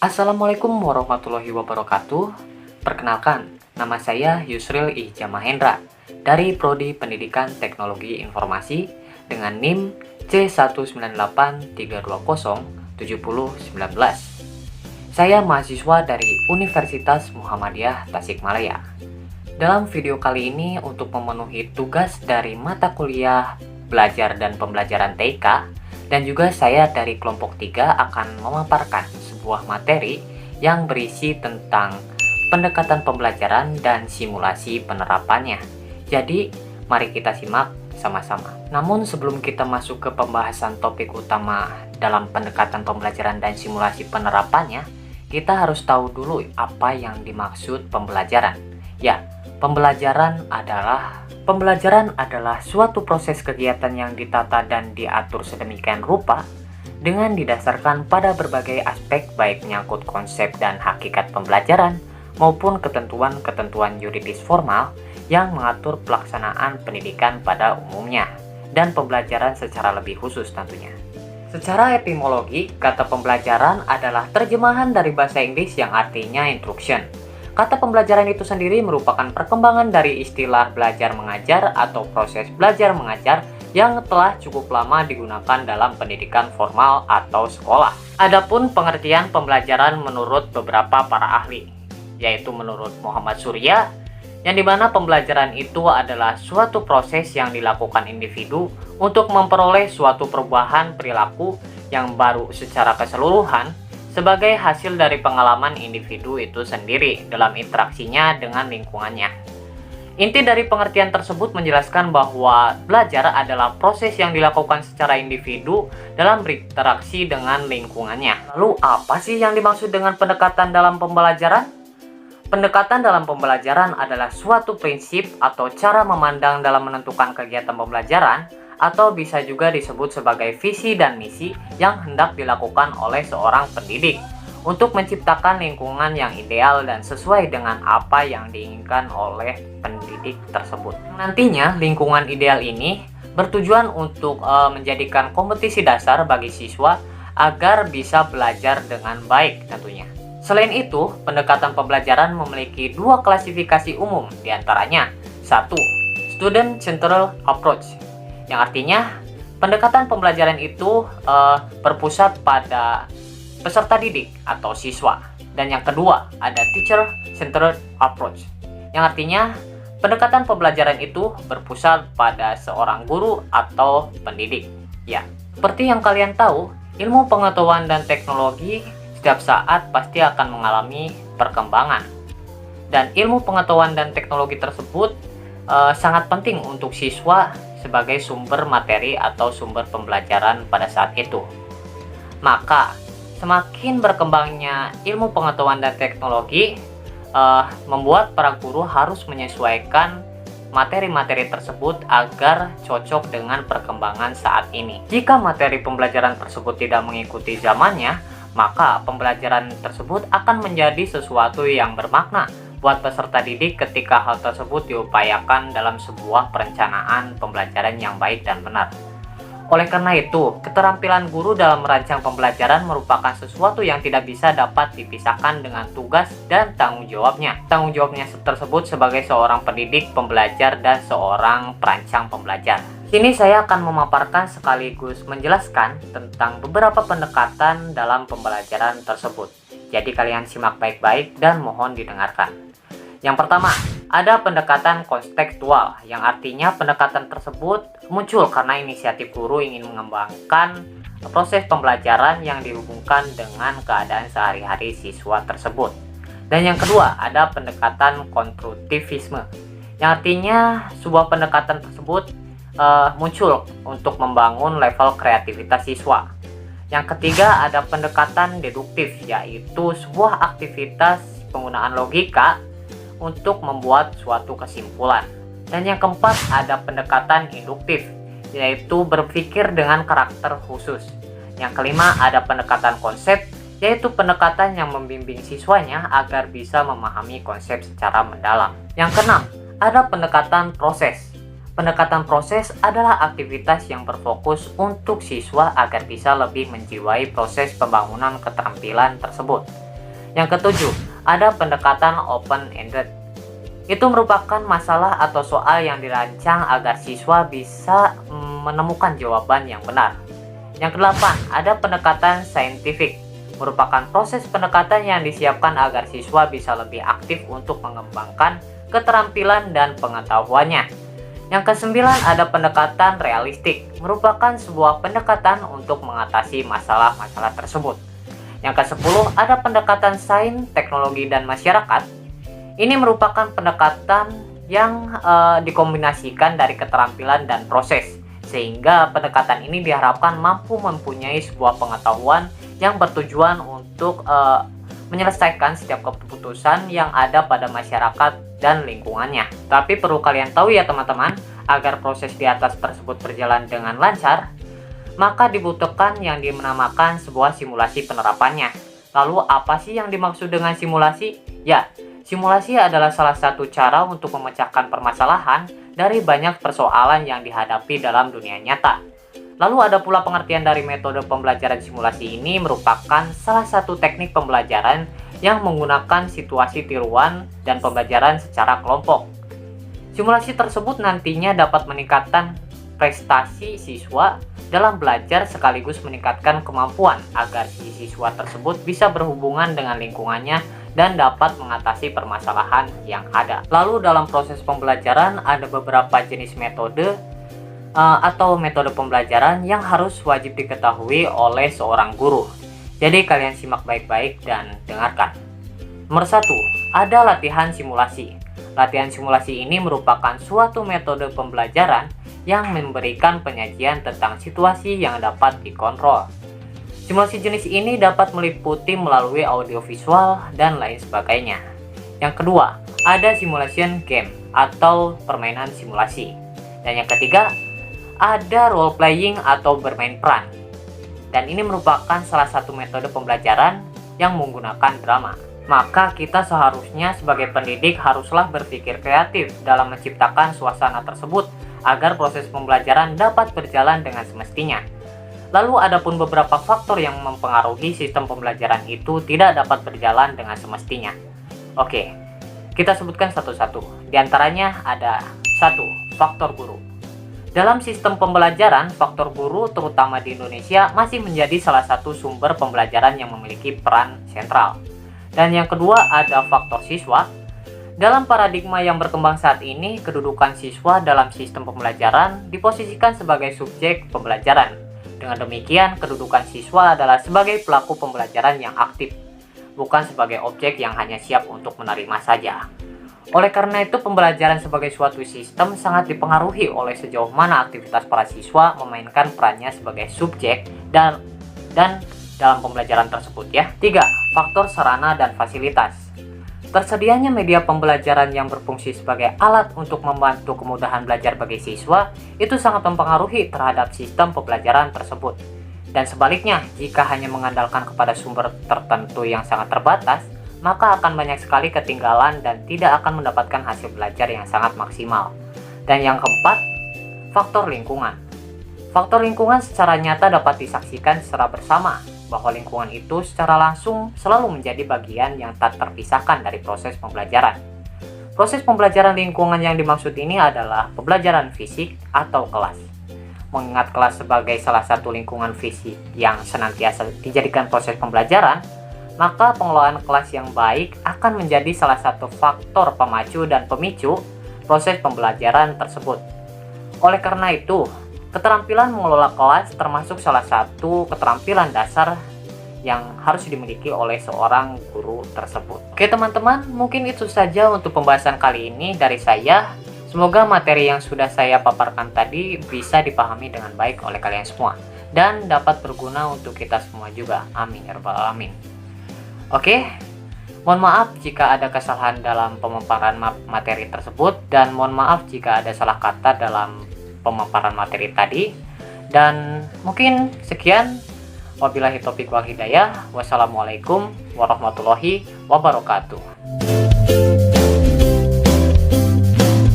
Assalamualaikum warahmatullahi wabarakatuh. Perkenalkan, nama saya Yusril Ihja Mahendra dari Prodi Pendidikan Teknologi Informasi dengan NIM C19832070019. Saya mahasiswa dari Universitas Muhammadiyah Tasikmalaya. Dalam video kali ini untuk memenuhi tugas dari mata kuliah belajar dan pembelajaran TK, dan juga saya dari kelompok 3 akan memaparkan sebuah materi yang berisi tentang pendekatan pembelajaran dan simulasi penerapannya. Jadi, mari kita simak sama-sama. Namun sebelum kita masuk ke pembahasan topik utama dalam pendekatan pembelajaran dan simulasi penerapannya, kita harus tahu dulu apa yang dimaksud pembelajaran. Ya, pembelajaran adalah suatu proses kegiatan yang ditata dan diatur sedemikian rupa dengan didasarkan pada berbagai aspek baik menyangkut konsep dan hakikat pembelajaran maupun ketentuan-ketentuan yuridis formal yang mengatur pelaksanaan pendidikan pada umumnya dan pembelajaran secara lebih khusus tentunya. Secara etimologi, kata pembelajaran adalah terjemahan dari bahasa Inggris yang artinya instruction. Kata pembelajaran itu sendiri merupakan perkembangan dari istilah belajar mengajar atau proses belajar mengajar yang telah cukup lama digunakan dalam pendidikan formal atau sekolah. Adapun pengertian pembelajaran menurut beberapa para ahli, yaitu menurut Muhammad Surya, yang dimana pembelajaran itu adalah suatu proses yang dilakukan individu untuk memperoleh suatu perubahan perilaku yang baru secara keseluruhan sebagai hasil dari pengalaman individu itu sendiri dalam interaksinya dengan lingkungannya. Inti dari pengertian tersebut menjelaskan bahwa belajar adalah proses yang dilakukan secara individu dalam berinteraksi dengan lingkungannya. Lalu apa sih yang dimaksud dengan pendekatan dalam pembelajaran? Pendekatan dalam pembelajaran adalah suatu prinsip atau cara memandang dalam menentukan kegiatan pembelajaran, atau bisa juga disebut sebagai visi dan misi yang hendak dilakukan oleh seorang pendidik untuk menciptakan lingkungan yang ideal dan sesuai dengan apa yang diinginkan oleh pendidik tersebut. Nantinya lingkungan ideal ini bertujuan untuk menjadikan kompetisi dasar bagi siswa agar bisa belajar dengan baik tentunya. Selain itu, pendekatan pembelajaran memiliki dua klasifikasi umum, diantaranya 1. Student Centered Approach, yang artinya pendekatan pembelajaran itu berpusat pada peserta didik atau siswa. Dan yang kedua ada Teacher Centered Approach, yang artinya pendekatan pembelajaran itu berpusat pada seorang guru atau pendidik. Ya, seperti yang kalian tahu, ilmu pengetahuan dan teknologi setiap saat pasti akan mengalami perkembangan. Dan ilmu pengetahuan dan teknologi tersebut sangat penting untuk siswa sebagai sumber materi atau sumber pembelajaran pada saat itu. Maka, semakin berkembangnya ilmu pengetahuan dan teknologi membuat para guru harus menyesuaikan materi-materi tersebut agar cocok dengan perkembangan saat ini. Jika materi pembelajaran tersebut tidak mengikuti zamannya, maka pembelajaran tersebut akan menjadi sesuatu yang bermakna buat peserta didik ketika hal tersebut diupayakan dalam sebuah perencanaan pembelajaran yang baik dan benar. Oleh karena itu, keterampilan guru dalam merancang pembelajaran merupakan sesuatu yang tidak bisa dapat dipisahkan dengan tugas dan tanggung jawabnya. Tanggung jawabnya tersebut sebagai seorang pendidik, pembelajar, dan seorang perancang pembelajar. Sini saya akan memaparkan sekaligus menjelaskan tentang beberapa pendekatan dalam pembelajaran tersebut. Jadi kalian simak baik-baik dan mohon didengarkan. Yang pertama, ada pendekatan kontekstual, yang artinya pendekatan tersebut muncul karena inisiatif guru ingin mengembangkan proses pembelajaran yang dihubungkan dengan keadaan sehari-hari siswa tersebut. Dan yang kedua, ada pendekatan konstruktivisme, yang artinya sebuah pendekatan tersebut muncul untuk membangun level kreativitas siswa. Yang ketiga, ada pendekatan deduktif, yaitu sebuah aktivitas penggunaan logika untuk membuat suatu kesimpulan. Dan yang keempat, ada pendekatan induktif, yaitu berpikir dengan karakter khusus. Yang kelima, ada pendekatan konsep, yaitu pendekatan yang membimbing siswanya agar bisa memahami konsep secara mendalam. Yang keenam, ada pendekatan proses. Pendekatan proses adalah aktivitas yang berfokus untuk siswa agar bisa lebih menjiwai proses pembangunan keterampilan tersebut. Yang ketujuh, ada pendekatan open-ended. Itu merupakan masalah atau soal yang dirancang agar siswa bisa menemukan jawaban yang benar. Yang kedelapan, ada pendekatan saintifik. Merupakan proses pendekatan yang disiapkan agar siswa bisa lebih aktif untuk mengembangkan keterampilan dan pengetahuannya. Yang kesembilan, ada pendekatan realistik. Merupakan sebuah pendekatan untuk mengatasi masalah-masalah tersebut. Yang ke-10, ada pendekatan sains, teknologi, dan masyarakat. Ini merupakan pendekatan yang dikombinasikan dari keterampilan dan proses, sehingga pendekatan ini diharapkan mampu mempunyai sebuah pengetahuan yang bertujuan untuk menyelesaikan setiap keputusan yang ada pada masyarakat dan lingkungannya. Tapi perlu kalian tahu ya teman-teman, agar proses di atas tersebut berjalan dengan lancar, maka dibutuhkan yang dinamakan sebuah simulasi penerapannya. Lalu apa sih yang dimaksud dengan simulasi? Ya, simulasi adalah salah satu cara untuk memecahkan permasalahan dari banyak persoalan yang dihadapi dalam dunia nyata. Lalu ada pula pengertian dari metode pembelajaran simulasi. Ini merupakan salah satu teknik pembelajaran yang menggunakan situasi tiruan dan pembelajaran secara kelompok. Simulasi tersebut nantinya dapat meningkatkan prestasi siswa dalam belajar sekaligus meningkatkan kemampuan agar si siswa tersebut bisa berhubungan dengan lingkungannya dan dapat mengatasi permasalahan yang ada. Lalu dalam proses pembelajaran ada beberapa jenis metode atau metode pembelajaran yang harus wajib diketahui oleh seorang guru. Jadi kalian simak baik-baik dan dengarkan. Nomor 1, ada latihan simulasi. Latihan simulasi ini merupakan suatu metode pembelajaran yang memberikan penyajian tentang situasi yang dapat dikontrol. Simulasi jenis ini dapat meliputi melalui audiovisual dan lain sebagainya. Yang kedua, ada simulation game atau permainan simulasi. Dan yang ketiga, ada role playing atau bermain peran. Dan ini merupakan salah satu metode pembelajaran yang menggunakan drama. Maka kita seharusnya sebagai pendidik haruslah berpikir kreatif dalam menciptakan suasana tersebut agar proses pembelajaran dapat berjalan dengan semestinya. Lalu ada pun beberapa faktor yang mempengaruhi sistem pembelajaran itu tidak dapat berjalan dengan semestinya. Oke, kita sebutkan satu-satu. Di antaranya ada 1, faktor guru. Dalam sistem pembelajaran, faktor guru terutama di Indonesia masih menjadi salah satu sumber pembelajaran yang memiliki peran sentral. Dan yang kedua ada faktor siswa. Dalam paradigma yang berkembang saat ini, kedudukan siswa dalam sistem pembelajaran diposisikan sebagai subjek pembelajaran. Dengan demikian, kedudukan siswa adalah sebagai pelaku pembelajaran yang aktif, bukan sebagai objek yang hanya siap untuk menerima saja. Oleh karena itu, pembelajaran sebagai suatu sistem sangat dipengaruhi oleh sejauh mana aktivitas para siswa memainkan perannya sebagai subjek dan dalam pembelajaran tersebut ya. 3, faktor sarana dan fasilitas. Tersedianya media pembelajaran yang berfungsi sebagai alat untuk membantu kemudahan belajar bagi siswa itu sangat mempengaruhi terhadap sistem pembelajaran tersebut. Dan sebaliknya, jika hanya mengandalkan kepada sumber tertentu yang sangat terbatas, maka akan banyak sekali ketinggalan dan tidak akan mendapatkan hasil belajar yang sangat maksimal. Dan yang keempat, faktor lingkungan. Faktor lingkungan secara nyata dapat disaksikan secara bersama bahwa lingkungan itu secara langsung selalu menjadi bagian yang tak terpisahkan dari proses pembelajaran. Proses pembelajaran lingkungan yang dimaksud ini adalah pembelajaran fisik atau kelas. Mengingat kelas sebagai salah satu lingkungan fisik yang senantiasa dijadikan proses pembelajaran, maka pengelolaan kelas yang baik akan menjadi salah satu faktor pemacu dan pemicu proses pembelajaran tersebut. Oleh karena itu, keterampilan mengelola kelas termasuk salah satu keterampilan dasar yang harus dimiliki oleh seorang guru tersebut. Oke teman-teman, mungkin itu saja untuk pembahasan kali ini dari saya. Semoga materi yang sudah saya paparkan tadi bisa dipahami dengan baik oleh kalian semua dan dapat berguna untuk kita semua juga. Amin ya rabbal alamin. Oke, mohon maaf jika ada kesalahan dalam pemaparan materi tersebut dan mohon maaf jika ada salah kata dalam pemaparan materi tadi. Dan mungkin sekian, wabillahi taufiq wal hidayah. Wassalamualaikum warahmatullahi wabarakatuh.